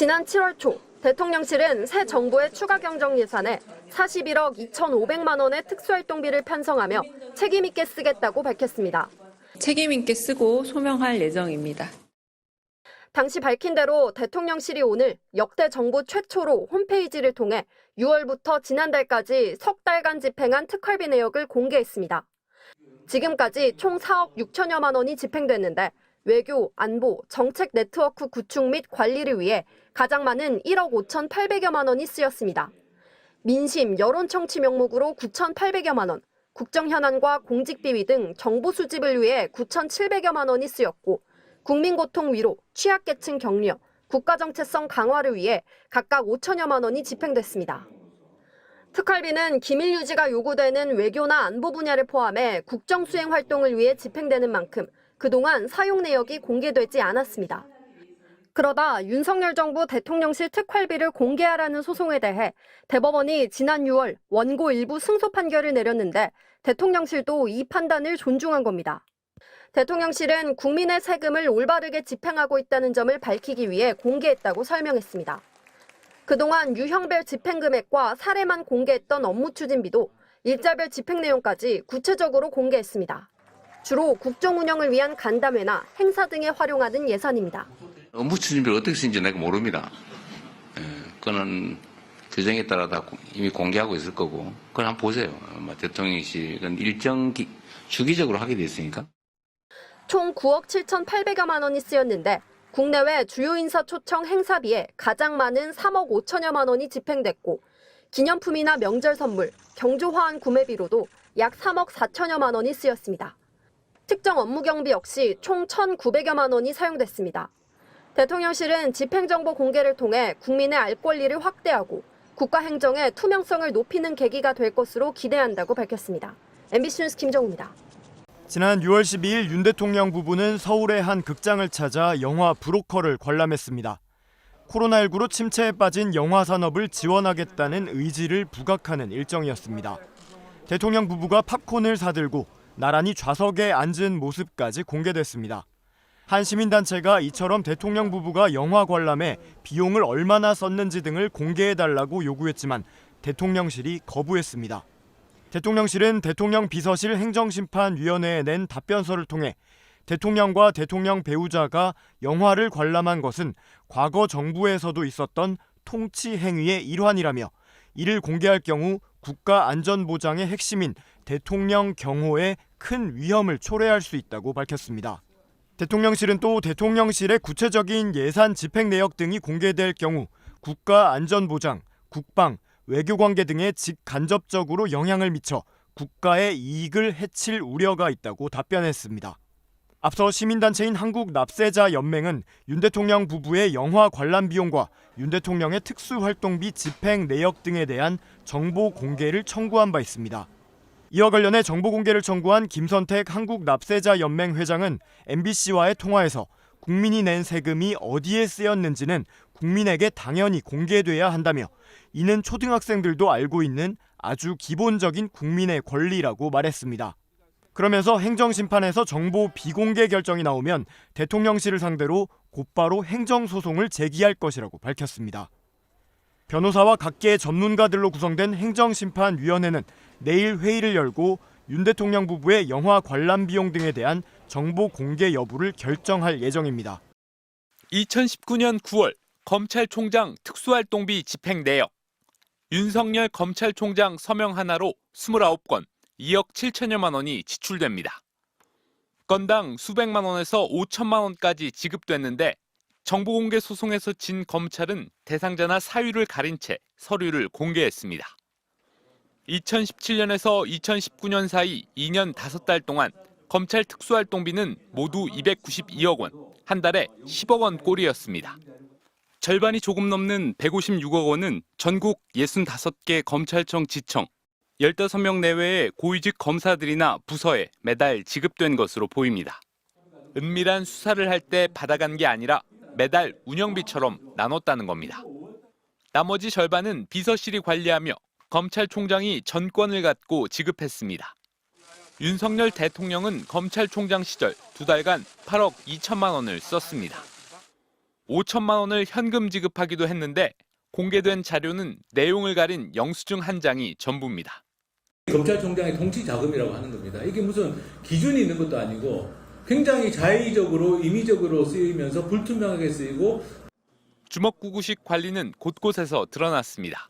지난 7월 초 대통령실은 새 정부의 추가 경정 예산에 41억 2,500만 원의 특수활동비를 편성하며 책임 있게 쓰겠다고 밝혔습니다. 책임 있게 쓰고 소명할 예정입니다. 당시 밝힌 대로 대통령실이 오늘 역대 정부 최초로 홈페이지를 통해 6월부터 지난달까지 석 달간 집행한 특활비 내역을 공개했습니다. 지금까지 총 4억 6천여만 원이 집행됐는데 외교, 안보, 정책 네트워크 구축 및 관리를 위해 가장 많은 1억 5,800여만 원이 쓰였습니다. 민심, 여론 청취 명목으로 9,800여만 원, 국정 현안과 공직 비위 등 정보 수집을 위해 9,700여만 원이 쓰였고 국민 고통 위로, 취약계층 격려, 국가 정체성 강화를 위해 각각 5천여만 원이 집행됐습니다. 특활비는 기밀 유지가 요구되는 외교나 안보 분야를 포함해 국정 수행 활동을 위해 집행되는 만큼 그동안 사용 내역이 공개되지 않았습니다. 그러다 윤석열 정부 대통령실 특활비를 공개하라는 소송에 대해 대법원이 지난 6월 원고 일부 승소 판결을 내렸는데 대통령실도 이 판단을 존중한 겁니다. 대통령실은 국민의 세금을 올바르게 집행하고 있다는 점을 밝히기 위해 공개했다고 설명했습니다. 그동안 유형별 집행금액과 사례만 공개했던 업무 추진비도 일자별 집행 내용까지 구체적으로 공개했습니다. 주로 국정 운영을 위한 간담회나 행사 등에 활용하는 예산입니다. 업무 추진비를 어떻게 쓰는지 내가 모릅니다. 그거는 규정에 따라 다 이미 공개하고 있을 거고 그걸 한번 보세요. 대통령실은 주기적으로 하게 돼 있으니까. 총 9억 7,800여만 원이 쓰였는데 국내외 주요 인사 초청 행사비에 가장 많은 3억 5천여만 원이 집행됐고 기념품이나 명절 선물, 경조화환 구매비로도 약 3억 4천여만 원이 쓰였습니다. 특정 업무 경비 역시 총 1,900여만 원이 사용됐습니다. 대통령실은 집행정보 공개를 통해 국민의 알 권리를 확대하고 국가 행정의 투명성을 높이는 계기가 될 것으로 기대한다고 밝혔습니다. MBC 뉴스 김정우입니다. 지난 6월 12일 윤 대통령 부부는 서울의 한 극장을 찾아 영화 브로커를 관람했습니다. 코로나19로 침체에 빠진 영화 산업을 지원하겠다는 의지를 부각하는 일정이었습니다. 대통령 부부가 팝콘을 사들고 나란히 좌석에 앉은 모습까지 공개됐습니다. 한 시민단체가 이처럼 대통령 부부가 영화 관람에 비용을 얼마나 썼는지 등을 공개해달라고 요구했지만 대통령실이 거부했습니다. 대통령실은 대통령 비서실 행정심판위원회에 낸 답변서를 통해 대통령과 대통령 배우자가 영화를 관람한 것은 과거 정부에서도 있었던 통치 행위의 일환이라며 이를 공개할 경우 국가 안전보장의 핵심인 대통령 경호에 큰 위험을 초래할 수 있다고 밝혔습니다. 대통령실은 또 대통령실의 구체적인 예산 집행 내역 등이 공개될 경우 국가 안전보장, 국방, 외교관계 등에 직간접적으로 영향을 미쳐 국가의 이익을 해칠 우려가 있다고 답변했습니다. 앞서 시민단체인 한국납세자연맹은 윤 대통령 부부의 영화 관람 비용과 윤 대통령의 특수활동비 집행 내역 등에 대한 정보 공개를 청구한 바 있습니다. 이와 관련해 정보 공개를 청구한 김선택 한국납세자연맹 회장은 MBC와의 통화에서 국민이 낸 세금이 어디에 쓰였는지는 국민에게 당연히 공개돼야 한다며 이는 초등학생들도 알고 있는 아주 기본적인 국민의 권리라고 말했습니다. 그러면서 행정심판에서 정보 비공개 결정이 나오면 대통령실을 상대로 곧바로 행정소송을 제기할 것이라고 밝혔습니다. 변호사와 각계의 전문가들로 구성된 행정심판위원회는 내일 회의를 열고 윤 대통령 부부의 영화 관람 비용 등에 대한 정보 공개 여부를 결정할 예정입니다. 2019년 9월 검찰총장 특수활동비 집행 내역. 윤석열 검찰총장 서명 하나로 29건 2억 7천여만 원이 지출됩니다. 건당 수백만 원에서 5천만 원까지 지급됐는데 정보공개 소송에서 진 검찰은 대상자나 사유를 가린 채 서류를 공개했습니다. 2017년에서 2019년 사이 2년 5달 동안 검찰 특수활동비는 모두 292억 원, 한 달에 10억 원 꼴이었습니다. 절반이 조금 넘는 156억 원은 전국 65개 검찰청 지청, 15명 내외의 고위직 검사들이나 부서에 매달 지급된 것으로 보입니다. 은밀한 수사를 할 때 받아간 게 아니라 매달 운영비처럼 나눴다는 겁니다. 나머지 절반은 비서실이 관리하며 검찰총장이 전권을 갖고 지급했습니다. 윤석열 대통령은 검찰총장 시절 2달간 8억 2천만 원을 썼습니다. 5천만 원을 현금 지급하기도 했는데 공개된 자료는 내용을 가린 영수증 한 장이 전부입니다. 검찰총장의 통치 자금이라고 하는 겁니다. 이게 무슨 기준이 있는 것도 아니고 굉장히 자의적으로 임의적으로 쓰이면서 불투명하게 쓰이고 주먹구구식 관리는 곳곳에서 드러났습니다.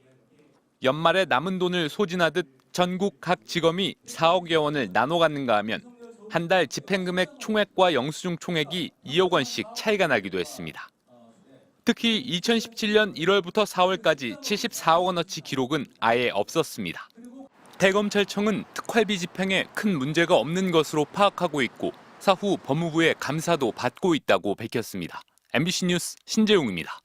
연말에 남은 돈을 소진하듯 전국 각 지검이 4억여 원을 나눠 갖는가 하면 한 달 집행금액 총액과 영수증 총액이 2억 원씩 차이가 나기도 했습니다. 특히 2017년 1월부터 4월까지 74억 원어치 기록은 아예 없었습니다. 대검찰청은 특활비 집행에 큰 문제가 없는 것으로 파악하고 있고 사후 법무부의 감사도 받고 있다고 밝혔습니다. MBC 뉴스 신재웅입니다.